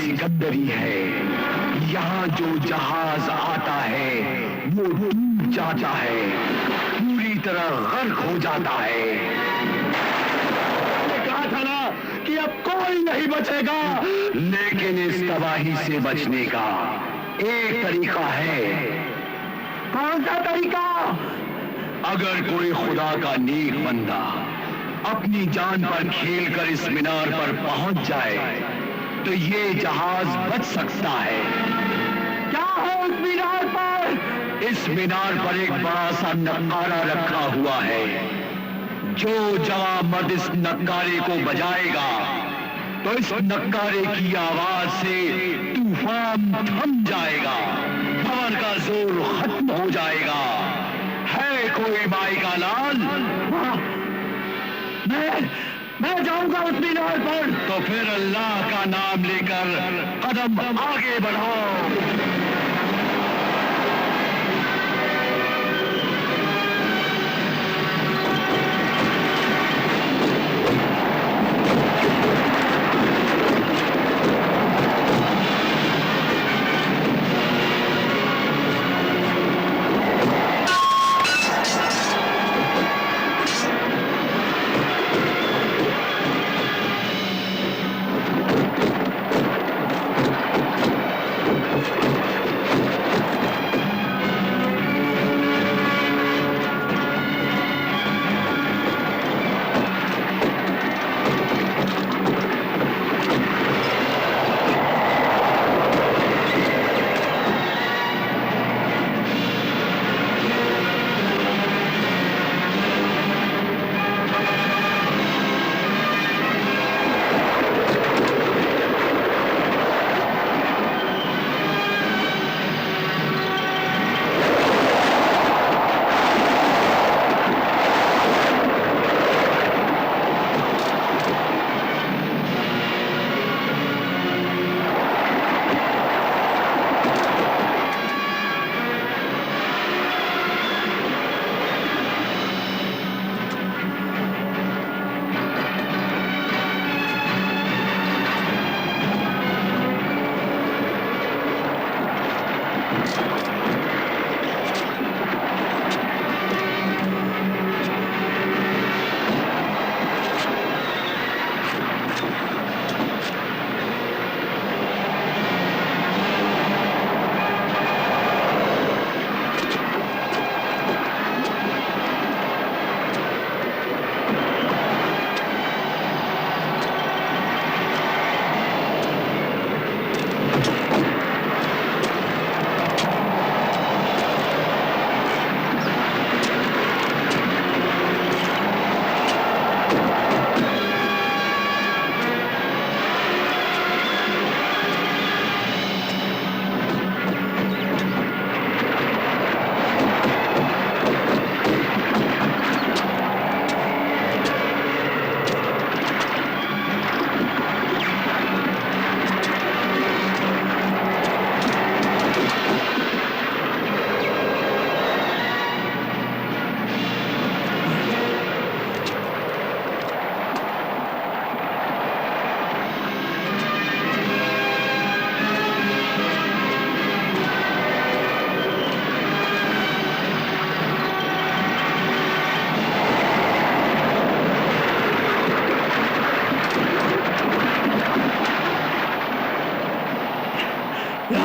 सिकंदरी है। यहाँ जो जहाज आता है वो डूब जाता है, पूरी तरह गर्क हो जाता है। कहा था ना कि अब कोई नहीं बचेगा, लेकिन इस तबाही से बचने का एक तरीका है। कौन सा तरीका? अगर कोई खुदा का नेक बंदा अपनी जान पर खेलकर इस मीनार पर पहुंच जाए तो ये जहाज बच सकता है। क्या है उस मीनार पर? इस मीनार पर एक बड़ा सा नक्कारा रखा हुआ है। जो जवां मर्द इस नक्कारे को बजाएगा तो इस नक्कारे की आवाज से तूफान थम जाएगा, पवन का जोर खत्म हो जाएगा। है कोई माई का लाल? मैं जाऊंगा उस मीनार पर। तो फिर अल्लाह का नाम लेकर कदम आगे बढ़ाओ।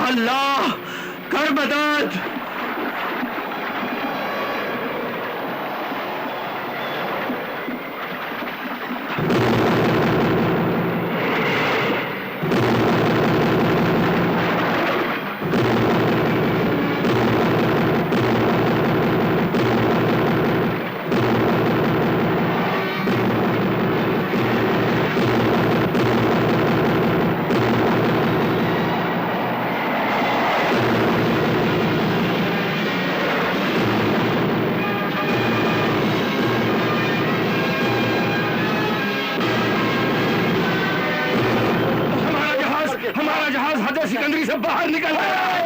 अल्लाह कर मदद। हमारा जहाज हद सिकंदरी से बाहर निकल आया है।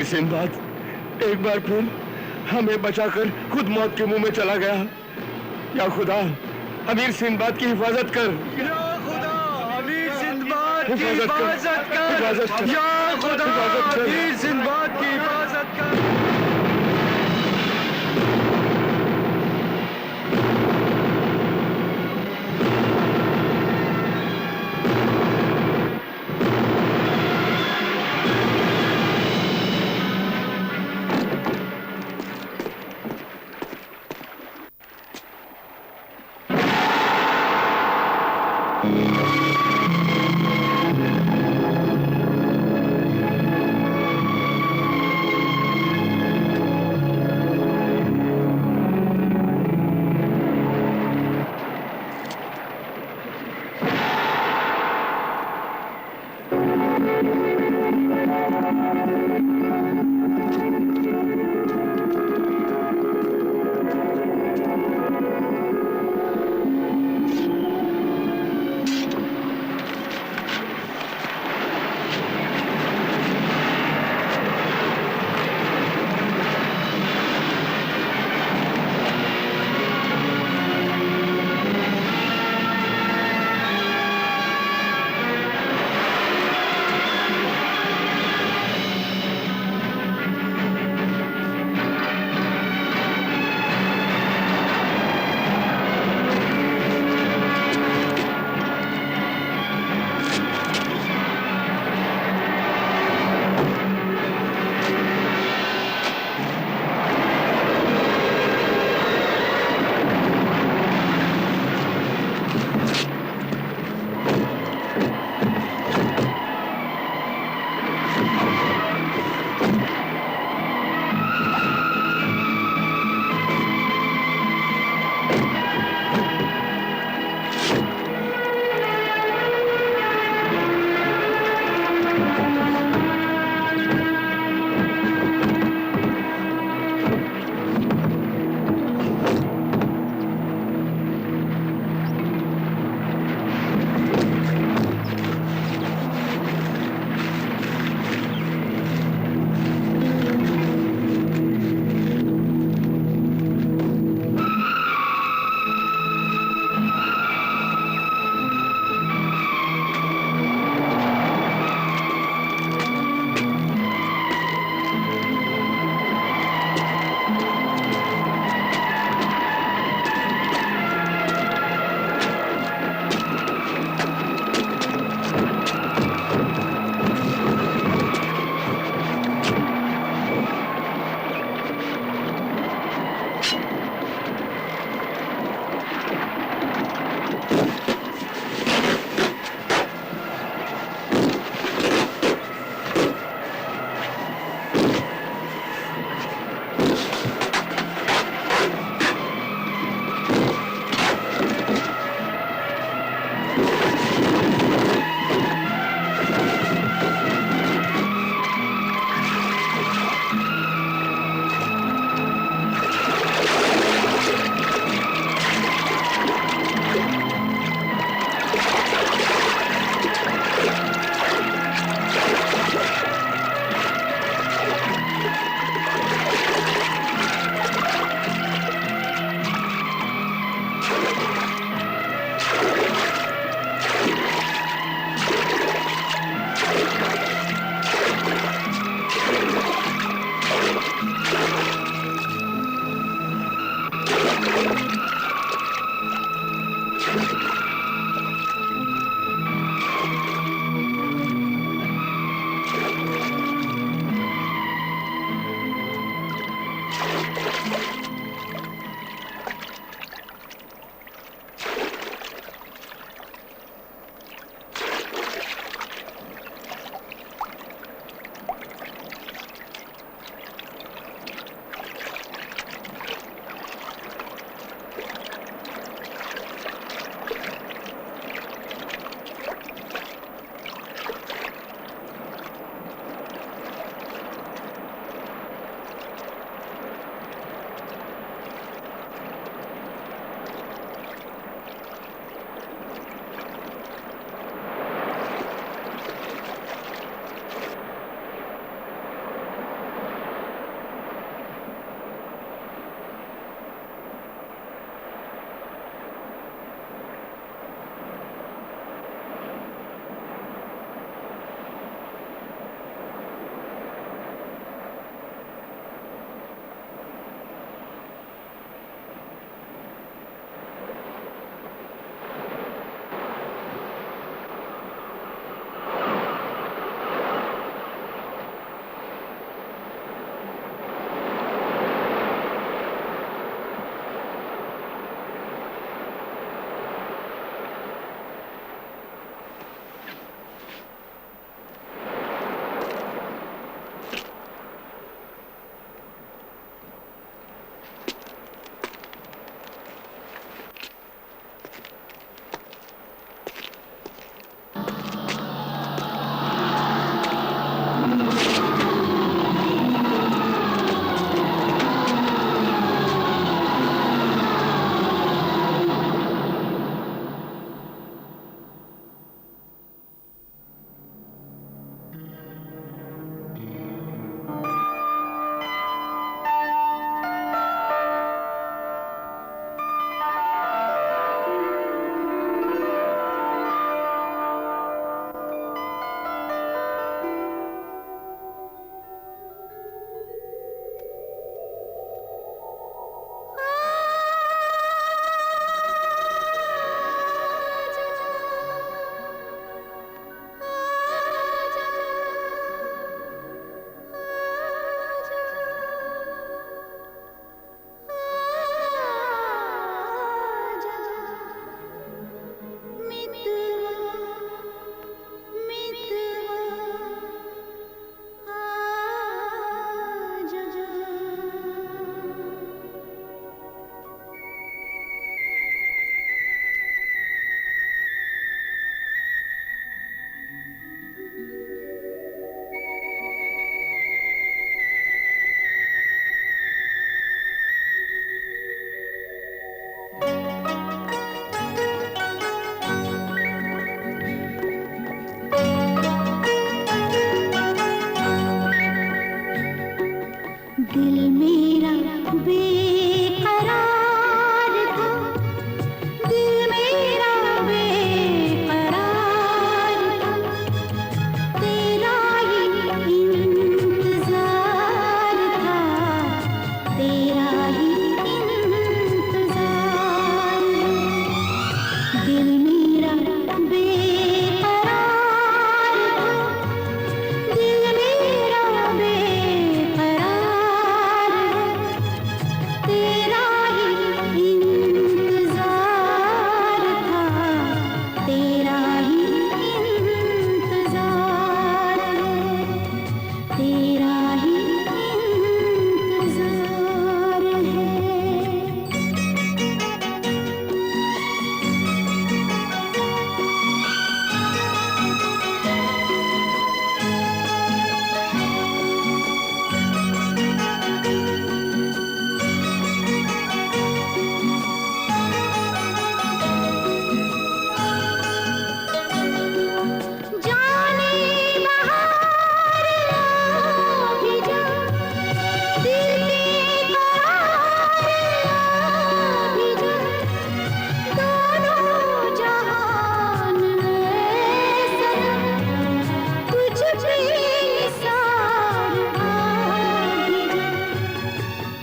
सिंदबाद एक बार फिर हमें बचाकर खुद मौत के मुंह में चला गया। या खुदा, अमीर सिंदबाद की हिफाजत कर। या खुदा, अमीर सिंदबाद की हिफाजत कर। हिफाजत कर। या खुदा, अमीर सिंदबाद की हिफाजत कर।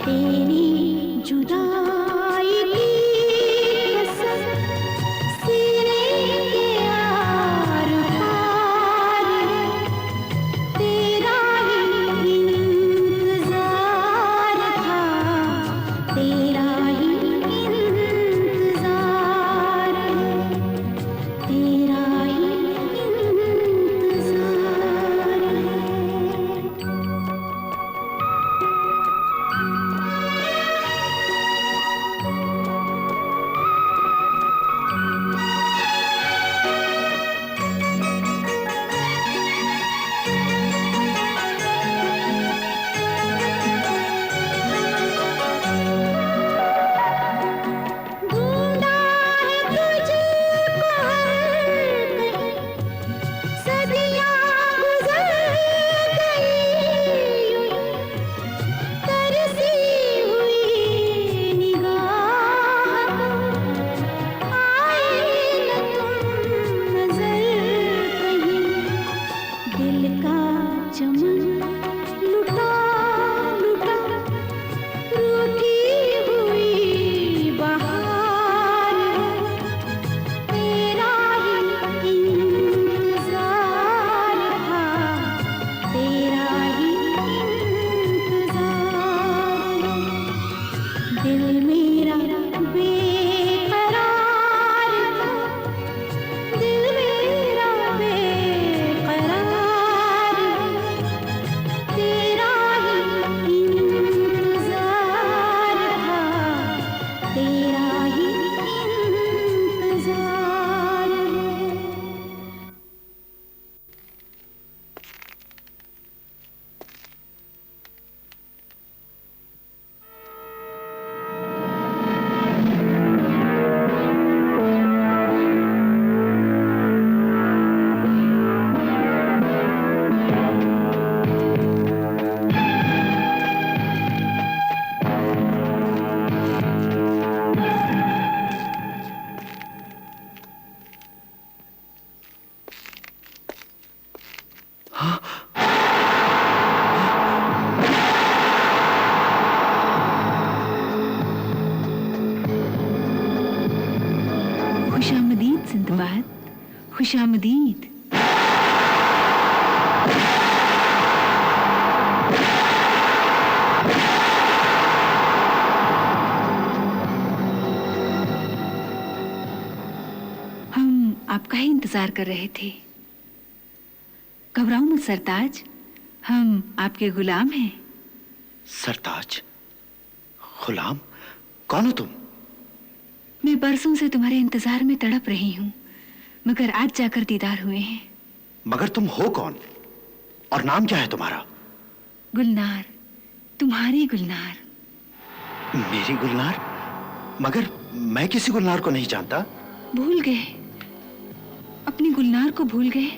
तेरी जुदाई की कसम सीने के आर पार है, तेरा ही इंतजार था, तेरा ही इंतजार है, तेरा ही इंतजार है। ढूंढा है तुझको हर कहीं, सदियां गुजर गई यूं, तरसी हुई निगाह को आए न तुम नजर कहीं, दिल का चमन लुटा लुटा रूठी हुई बहार है, तेरा ही इंतजार था, तेरा ही इंतजार है, दिल मेरा बेकरार था, दिल मेरा बेकरार है, तेरा ही इंतजार था, तेरा ही इंतजार है। खुशामदीद सिंदबाद, खुशामदीद। हम आपका ही इंतजार कर रहे थे। घबराओ मत सरताज, हम आपके गुलाम हैं। सरताज? गुलाम? कौन हो तुम? मैं बरसों से तुम्हारे इंतजार में तड़प रही हूँ, मगर आज जाकर दीदार हुए हैं। मगर तुम हो कौन और नाम क्या है तुम्हारा? गुलनार, तुम्हारी गुलनार। मेरी गुलनार? मगर मैं किसी गुलनार को नहीं जानता। भूल गए, अपनी गुलनार को भूल गए।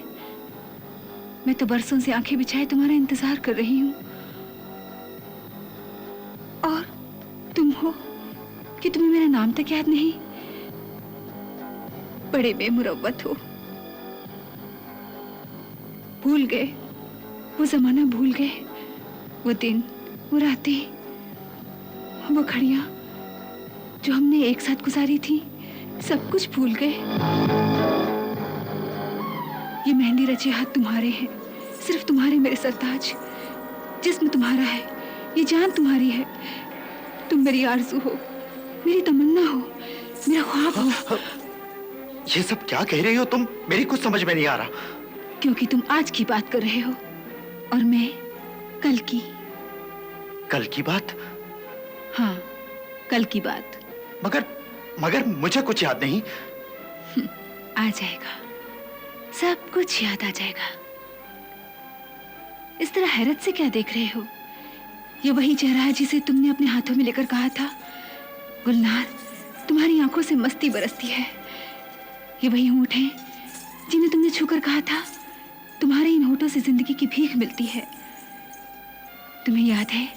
मैं तो बरसों से आंखें बिछाए तुम्हारा इंतजार कर रही हूँ, और तुम हो कि तुम्हें मेरा नाम तक याद नहीं। बड़े बेमुरव्वत हो। भूल गए वो जमाना, भूल गए वो दिन, वो रातें, वो घड़ियां जो हमने एक साथ गुजारी थी। सब कुछ भूल गए। ये मेहंदी रचे हाथ तुम्हारे हैं, सिर्फ तुम्हारे मेरे सरताज। जिस्म तुम्हारा है, ये जान तुम्हारी है। तुम मेरी आरज़ू हो, मेरी तमन्ना हो, मेरा ख्वाब हो। ये सब क्या कह रही हो तुम? मेरी कुछ समझ में नहीं आ रहा। क्योंकि तुम आज की बात कर रहे हो और मैं कल की। कल की बात? हाँ, कल की बात। मगर मुझे कुछ याद नहीं। आ जाएगा, सब कुछ याद आ जाएगा। इस तरह हैरत से क्या देख रहे हो? ये वही चेहरा है जिसे तुमने अपने हाथों में लेकर कहा था, गुलनार तुम्हारी आंखों से मस्ती बरसती है। ये वही होंठ हैं जिन्हें तुमने छूकर कहा था, तुम्हारे इन होठों से जिंदगी की भीख मिलती है। तुम्हें याद है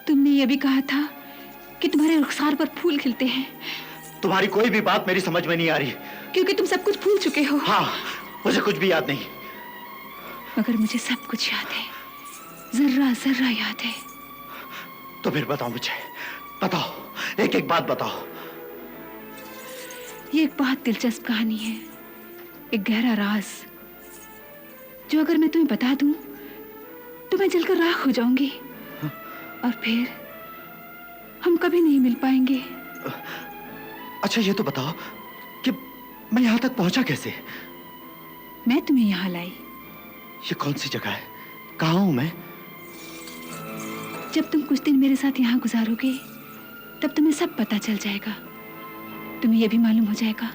तुमने ये भी कहा था कि तुम्हारे रुखसार पर फूल खिलते हैं। तुम्हारी कोई भी बात मेरी समझ में नहीं आ रही। क्योंकि तुम सब कुछ भूल चुके हो। हाँ, मुझे कुछ भी याद नहीं। मगर मुझे सब कुछ याद है, जर्रा जर्रा याद है। तो फिर बताओ मुझे, बताओ, एक एक बात बताओ। ये एक बहुत दिलचस्प कहानी है, एक गहरा राज, जो अगर मैं तुम्हें बता दूं तो मैं जलकर राख हो जाऊंगी और फिर हम कभी नहीं मिल पाएंगे। अच्छा ये तो बताओ कि मैं यहां तक पहुंचा कैसे? मैं तुम्हें यहां लाई। ये कौन सी जगह है? कहां हूं मैं? जब तुम कुछ दिन मेरे साथ यहाँ गुजारोगे तब तुम्हें सब पता चल जाएगा। तुम्हें यह भी मालूम हो जाएगा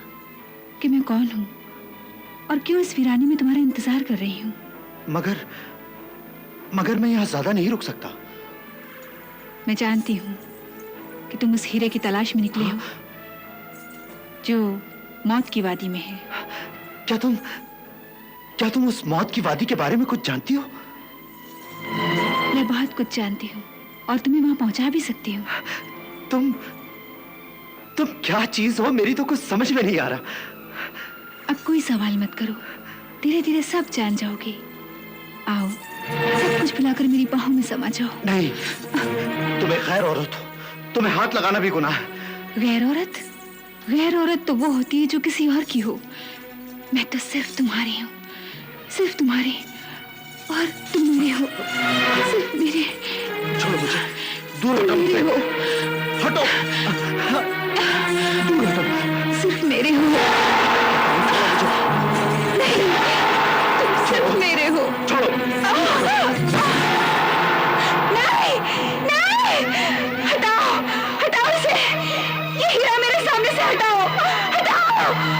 कि मैं कौन हूँ और क्यों इस वीरानी में तुम्हारा इंतजार कर रही हूँ। मगर मैं यहाँ ज्यादा नहीं रुक सकता। मैं जानती हूँ कि तुम उस हीरे की तलाश में निकले हो जो मौत की वादी में है। क्या तुम उस मौत की वादी के बारे में कुछ जानती हो? मैं बहुत कुछ जानती हूँ और तुम्हें वहां पहुंचा भी सकती हूँ। तुम क्या चीज हो? मेरी तो कुछ समझ में नहीं आ रहा। अब कोई सवाल मत करो, धीरे धीरे सब जान जाओगे। आओ, सब कुछ भुलाकर मेरी बाहों में समा जाओ। नहीं, तुम एक गैर औरत हो, तुम्हें हाथ लगाना भी गुनाह है। गैर औरत? गैर औरत तो वो होती है जो किसी और की हो। मैं तो सिर्फ तुम्हारी हूँ, सिर्फ तुम्हारी, और तुम मेरे हो, सिर्फ मेरे। छोड़ो मुझे, दूर हटो मुझसे। हटो, दूर हटो। सिर्फ मेरे हो। नहीं, तुम सिर्फ मेरे हो। छोड़ो। नहीं, नहीं, हटाओ, हटाओ इसे। ये हीरा मेरे सामने से हटाओ, हटाओ।